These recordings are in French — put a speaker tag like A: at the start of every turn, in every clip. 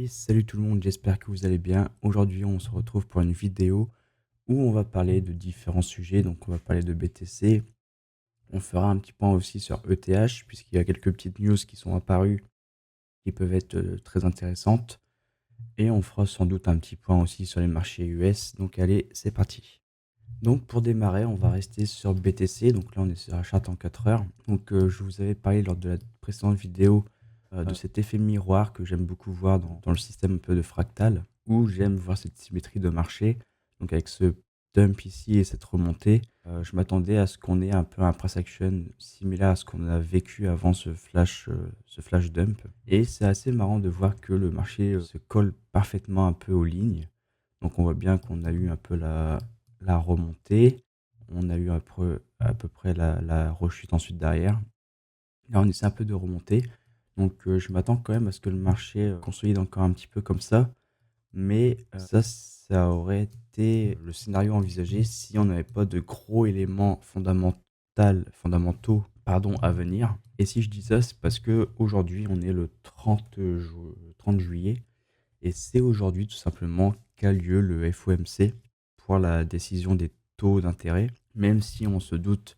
A: Et salut tout le monde, j'espère que vous allez bien. Aujourd'hui, on se retrouve pour une vidéo où on va parler de différents sujets. Donc, on va parler de BTC. On fera un petit point aussi sur ETH, puisqu'il y a quelques petites news qui sont apparues qui peuvent être très intéressantes. Et on fera sans doute un petit point aussi sur les marchés US. Donc, allez, c'est parti. Donc, pour démarrer, on va rester sur BTC. Donc là, on est sur la charte en 4 heures. Donc, je vous avais parlé lors de la précédente vidéo de cet effet miroir que j'aime beaucoup voir dans le système un peu de fractal, où j'aime voir cette symétrie de marché. Donc, avec ce dump ici et cette remontée, je m'attendais à ce qu'on ait un peu un price action similaire à ce qu'on a vécu avant ce flash dump. Et c'est assez marrant de voir que le marché se colle parfaitement un peu aux lignes. Donc, on voit bien qu'on a eu un peu la remontée. On a eu à peu près la rechute ensuite derrière. Là, on essaie un peu de remonter. Donc, je m'attends quand même à ce que le marché consolide encore un petit peu comme ça. Mais ça aurait été le scénario envisagé si on n'avait pas de gros éléments fondamentaux à venir. Et si je dis ça, c'est parce que aujourd'hui on est le 30 juillet. Et c'est aujourd'hui tout simplement qu'a lieu le FOMC pour la décision des taux d'intérêt, même si on se doute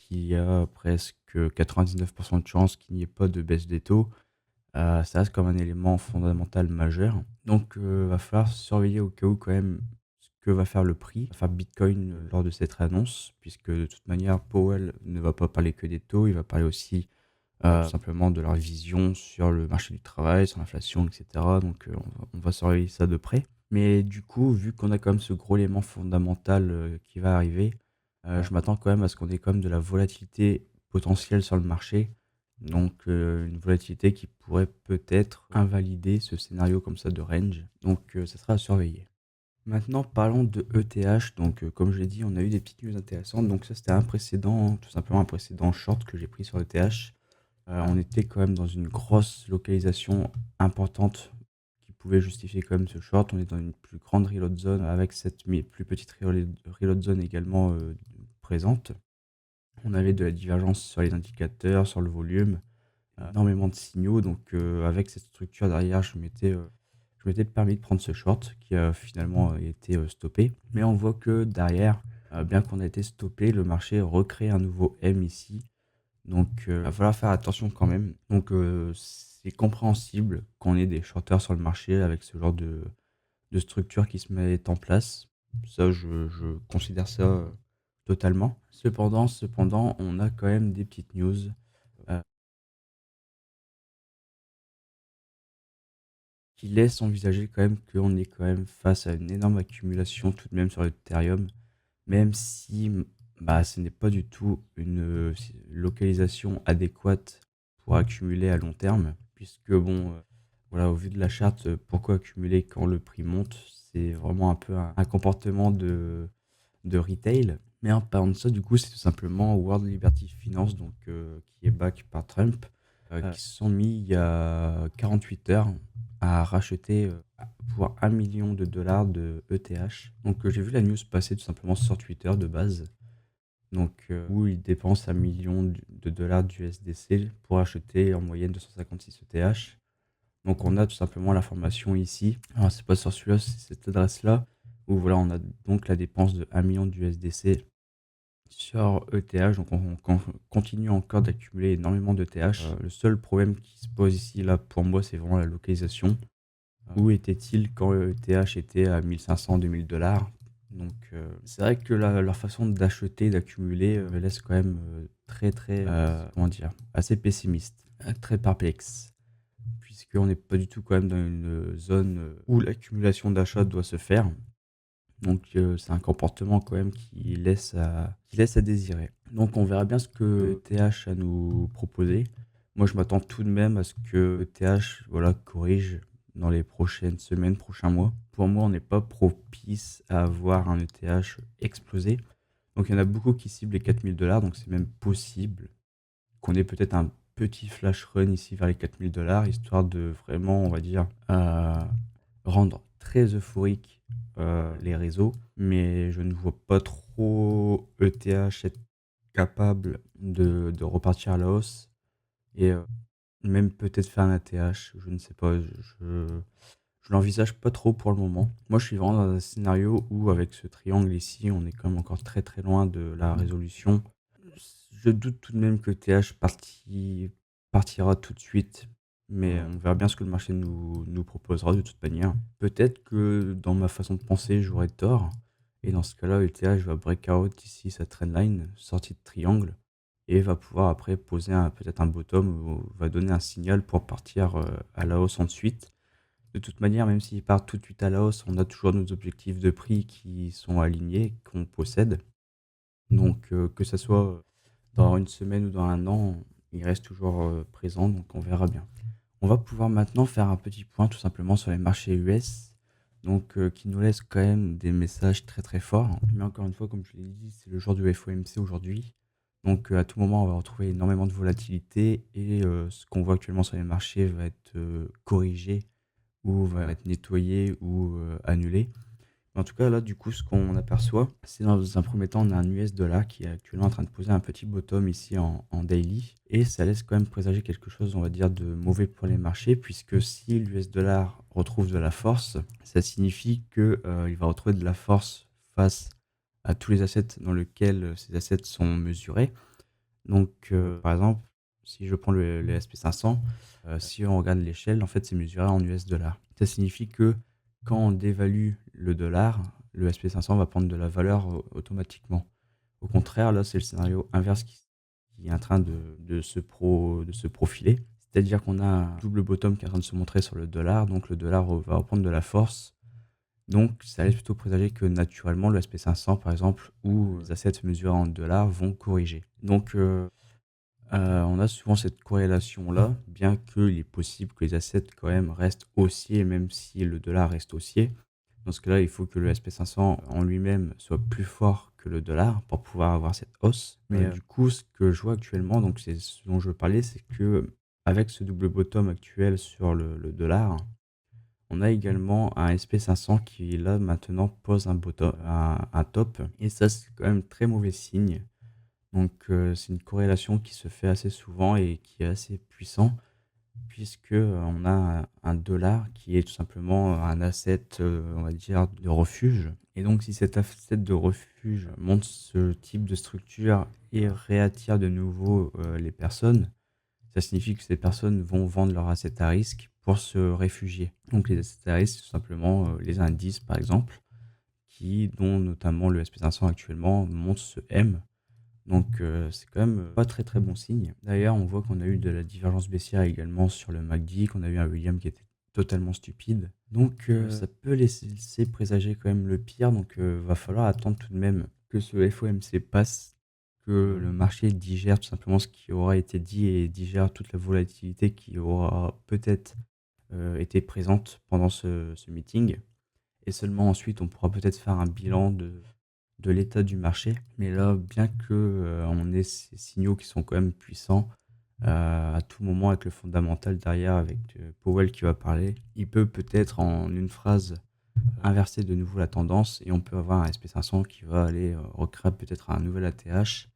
A: qu'il y a presque 99% de chances qu'il n'y ait pas de baisse des taux. Ça reste comme un élément fondamental majeur. Donc, va falloir surveiller au cas où quand même ce que va faire le prix, va faire Bitcoin lors de cette annonce, puisque de toute manière, Powell ne va pas parler que des taux, il va parler aussi simplement de leur vision sur le marché du travail, sur l'inflation, etc. Donc, on va surveiller ça de près. Mais du coup, vu qu'on a quand même ce gros élément fondamental qui va arriver, je m'attends quand même à ce qu'on ait quand même de la volatilité potentielle sur le marché. Donc, une volatilité qui pourrait peut-être invalider ce scénario comme ça de range. Donc, ça sera à surveiller. Maintenant, parlons de ETH. Donc, comme je l'ai dit, on a eu des petites news intéressantes. Donc, ça, c'était un précédent, tout simplement un précédent short que j'ai pris sur ETH. On était quand même dans une grosse localisation importante qui pouvait justifier quand même ce short. On est dans une plus grande reload zone avec cette plus petite reload zone également présente. On avait de la divergence sur les indicateurs, sur le volume, énormément de signaux. Donc, avec cette structure derrière, je m'étais permis de prendre ce short qui a finalement été stoppé. Mais on voit que derrière, bien qu'on ait été stoppé, le marché recrée un nouveau M ici. Donc, va falloir faire attention quand même. Donc, c'est compréhensible qu'on ait des shorters sur le marché avec ce genre de structure qui se met en place. Ça, je considère ça totalement. Cependant, on a quand même des petites news euh, qui laissent envisager quand même qu'on est quand même face à une énorme accumulation tout de même sur l'Ethereum, même si bah, ce n'est pas du tout une localisation adéquate pour accumuler à long terme, puisque bon, voilà, au vu de la charte, pourquoi accumuler quand le prix monte? C'est vraiment un peu un comportement de retail. Mais en parlant de ça, du coup, c'est tout simplement World Liberty Finance, donc, qui est back par Trump, qui se sont mis il y a 48 heures à racheter pour 1 million de dollars de ETH. Donc, j'ai vu la news passer tout simplement sur Twitter de base. Donc, où ils dépensent 1 million de dollars d'USDC pour acheter en moyenne 256 ETH. Donc, on a tout simplement l'information ici. Alors, c'est pas sur celui-là, c'est cette adresse-là. Où voilà, on a donc la dépense de 1 million d'USDC sur ETH. Donc, on continue encore d'accumuler énormément d'ETH. Le seul problème qui se pose ici, là, pour moi, c'est vraiment la localisation. Où était-il quand ETH était à 1500-2000 dollars? Donc, c'est vrai que leur façon d'acheter, d'accumuler, me laisse quand même très, très, comment dire, assez pessimiste, très perplexe, puisqu'on n'est pas du tout quand même dans une zone où l'accumulation d'achats doit se faire. Donc, c'est un comportement quand même qui laisse à désirer. Donc, on verra bien ce que ETH a nous proposer. Moi, je m'attends tout de même à ce que ETH, voilà, corrige dans les prochaines semaines, prochains mois. Pour moi, on n'est pas propice à avoir un ETH exploser. Donc, il y en a beaucoup qui ciblent les 4000 dollars. Donc, c'est même possible qu'on ait peut-être un petit flash run ici vers les 4000 dollars, histoire de vraiment, on va dire, rendre très euphorique les réseaux. Mais je ne vois pas trop ETH être capable de repartir à la hausse. Et même peut-être faire un ATH, je ne sais pas, je l'envisage pas trop pour le moment. Moi, je suis vraiment dans un scénario où avec ce triangle ici, on est quand même encore très, très loin de la résolution. Je doute tout de même que TH partira tout de suite, mais on verra bien ce que le marché nous proposera de toute manière. Peut-être que dans ma façon de penser, j'aurais tort, et dans ce cas-là, ETH va break out ici sa trendline, sortie de triangle, et va pouvoir après poser peut-être un bottom, ou va donner un signal pour partir à la hausse ensuite. De toute manière, même s'il part tout de suite à la hausse, on a toujours nos objectifs de prix qui sont alignés, qu'on possède. Donc, que ça soit dans une semaine ou dans un an, il reste toujours présent, donc on verra bien. On va pouvoir maintenant faire un petit point tout simplement sur les marchés US, donc qui nous laissent quand même des messages très très forts. Mais encore une fois, comme je l'ai dit, c'est le jour du FOMC aujourd'hui. Donc à tout moment, on va retrouver énormément de volatilité et ce qu'on voit actuellement sur les marchés va être corrigé ou va être nettoyé ou annulé. En tout cas, là, du coup, ce qu'on aperçoit, c'est dans un premier temps, on a un US dollar qui est actuellement en train de poser un petit bottom ici en daily. Et ça laisse quand même présager quelque chose, on va dire, de mauvais pour les marchés, puisque si l'US dollar retrouve de la force, ça signifie qu'il va retrouver de la force face à tous les assets dans lesquels ces assets sont mesurés. Donc, par exemple, si je prends le SP500, si on regarde l'échelle, en fait, c'est mesuré en US dollars. Ça signifie que quand on dévalue le dollar, le SP500 va prendre de la valeur automatiquement. Au contraire, là, c'est le scénario inverse qui est en train de se profiler. C'est-à-dire qu'on a un double bottom qui est en train de se montrer sur le dollar, donc le dollar va reprendre de la force. Donc, ça laisse plutôt présager que naturellement, le SP500, par exemple, ou les assets mesurés en dollars vont corriger. Donc, on a souvent cette corrélation-là, bien qu'il est possible que les assets quand même restent haussiers, même si le dollar reste haussier. Dans ce cas-là, il faut que le SP500 en lui-même soit plus fort que le dollar pour pouvoir avoir cette hausse. Mais du coup, ce que je vois actuellement, donc c'est ce dont je veux parler, c'est que avec ce double bottom actuel sur le dollar, on a également un SP500 qui là maintenant pose un bottom, un top, et ça c'est quand même très mauvais signe. Donc, c'est une corrélation qui se fait assez souvent et qui est assez puissant puisque, on a un dollar qui est tout simplement un asset, on va dire de refuge, et donc si cet asset de refuge montre ce type de structure et réattire de nouveau, les personnes, ça signifie que ces personnes vont vendre leurs assets à risque pour se réfugier. Donc les assets à risque, c'est tout simplement, les indices par exemple, dont notamment le SP500 actuellement montre ce M. Donc, c'est quand même pas très, très bon signe. D'ailleurs, on voit qu'on a eu de la divergence baissière également sur le MACD, qu'on a eu un William qui était totalement stupide. Donc, ça peut laisser présager quand même le pire. Donc, va falloir attendre tout de même que ce FOMC passe, que le marché digère tout simplement ce qui aura été dit et digère toute la volatilité qui aura peut-être été présente pendant ce meeting. Et seulement ensuite, on pourra peut-être faire un bilan de l'état du marché. Mais là, bien que on ait ces signaux qui sont quand même puissants, à tout moment avec le fondamental derrière, avec Powell qui va parler, il peut peut-être en une phrase inverser de nouveau la tendance et on peut avoir un SP500 qui va aller recréer peut-être un nouvel ATH.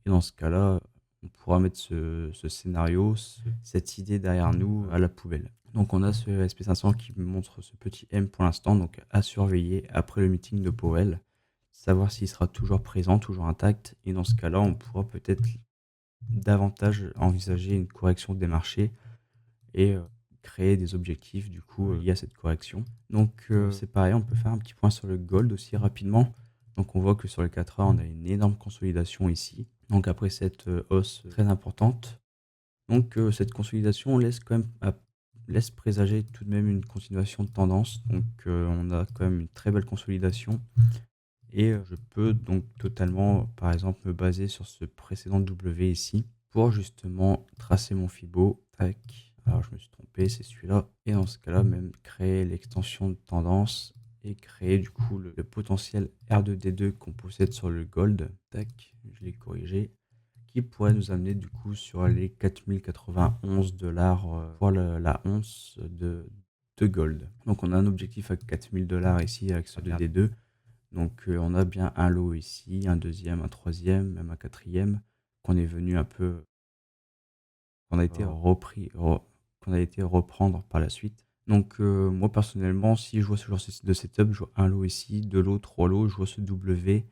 A: Et dans ce cas-là, on pourra mettre ce scénario, cette idée derrière nous à la poubelle. Donc on a ce SP500 qui montre ce petit M pour l'instant, donc à surveiller après le meeting de Powell, savoir s'il sera toujours présent, toujours intact, et dans ce cas-là, on pourra peut-être davantage envisager une correction des marchés et créer des objectifs du coup liés à cette correction. Donc c'est pareil, on peut faire un petit point sur le gold aussi rapidement. Donc on voit que sur les 4 heures, on a une énorme consolidation ici. Donc après cette hausse très importante, donc cette consolidation laisse quand même laisse présager tout de même une continuation de tendance. Donc on a quand même une très belle consolidation. Et je peux donc totalement, par exemple, me baser sur ce précédent W ici pour justement tracer mon Fibo. Tac. Alors je me suis trompé, c'est celui-là. Et dans ce cas-là, même créer l'extension de tendance et créer du coup le potentiel R2D2 qu'on possède sur le gold. Tac, je l'ai corrigé. Qui pourrait nous amener du coup sur les 4091 dollars pour la once de gold. Donc on a un objectif à 4000 dollars ici avec ce 2D2. Donc on a bien un lot ici, un deuxième, un troisième, même un quatrième, qu'on est venu un peu qu'on a été qu'on a été reprendre par la suite. Donc moi personnellement, si je vois ce genre de setup, je vois un lot ici, 2 lots, 3 lots, je vois ce W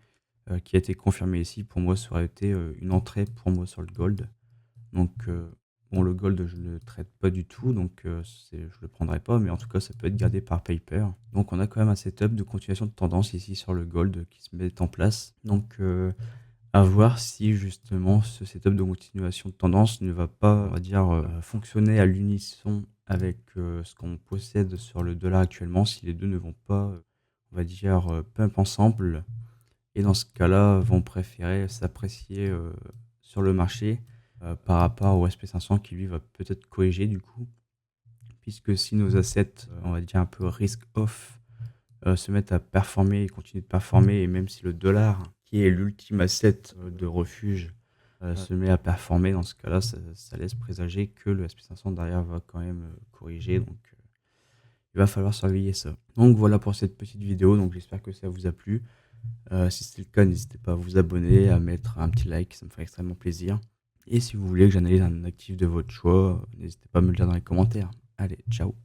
A: qui a été confirmé ici. Pour moi, ça aurait été une entrée pour moi sur le gold. Donc bon, le gold, je le traite pas du tout, donc je le prendrai pas, mais en tout cas, ça peut être gardé par paper. Donc on a quand même un setup de continuation de tendance ici sur le gold qui se met en place. Donc à voir si justement ce setup de continuation de tendance ne va pas, on va dire, fonctionner à l'unisson avec ce qu'on possède sur le dollar actuellement, si les deux ne vont pas, on va dire, pump ensemble. Et dans ce cas-là, vont préférer s'apprécier sur le marché par rapport au SP500 qui lui va peut-être corriger du coup. Puisque si nos assets, on va dire un peu risk off, se mettent à performer et continuent de performer, et même si le dollar, qui est l'ultime asset de refuge, se met à performer, dans ce cas-là, ça laisse présager que le SP500 derrière va quand même corriger. Donc il va falloir surveiller ça. Donc voilà pour cette petite vidéo. Donc j'espère que ça vous a plu. Si c'est le cas, n'hésitez pas à vous abonner, à mettre un petit like, ça me ferait extrêmement plaisir. Et si vous voulez que j'analyse un actif de votre choix, n'hésitez pas à me le dire dans les commentaires. Allez, ciao!